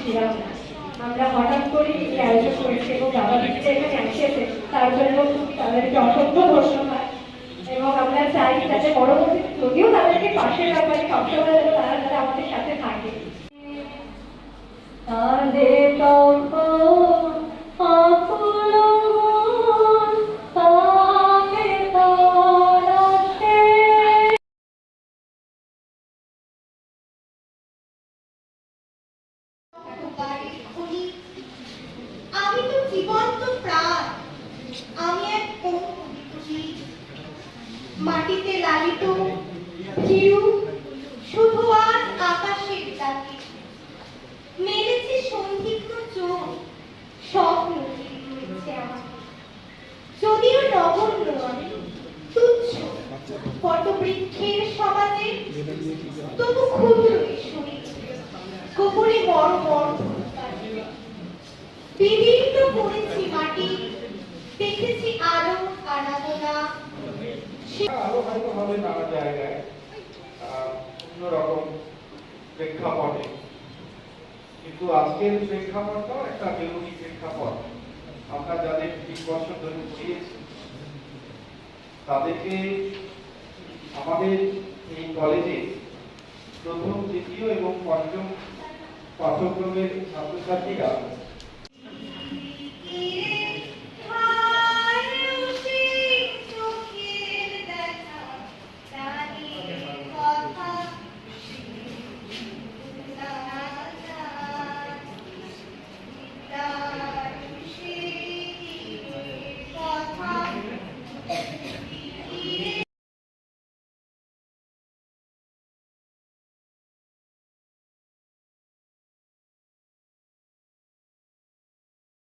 ছিলাম না। আমরা হঠাৎ করে এই আয়োজন করেছি এবং বাবা দিদিরা এখানে এসেছে, তার জন্য তাদেরকে অসংখ্য ধন্যবাদ। এবং আমরা চাই যাতে পরবর্তীতে যদিও তাদেরকে পাশে রাখবে, সবসময় তারা যাতে আমাদের সাথে থাকে। আমি তো জীবন্ত প্রাণ, আমি এক মাটিতে লালিত হিরু, শুধু আজ আকাশের ডাকে মেলেছে সন্দিগ্ধ চোখ, স্বপ্ন রয়েছে আমার। যদিও নগণ্য আমি, তুচ্ছ পটবৃক্ষের সমাজে, তবু ক্ষুদ্র শরীর গোপনে বড় বড় বিভিন্ন করেছি মাটি, দেখেছি আলো আরাধনা। আরো হয়তো হবে নানা জায়গায় অন্যরকম প্রেক্ষাপটে, কিন্তু আজকের প্রেক্ষাপটটাও একটা জরুরি প্রেক্ষাপট। আমরা যাদের 20 বছর ধরে পড়িয়েছি তাদেরকে আমাদের এই কলেজে প্রথম, দ্বিতীয় এবং পঞ্চম পাঠ্যক্রমের ছাত্রছাত্রীরা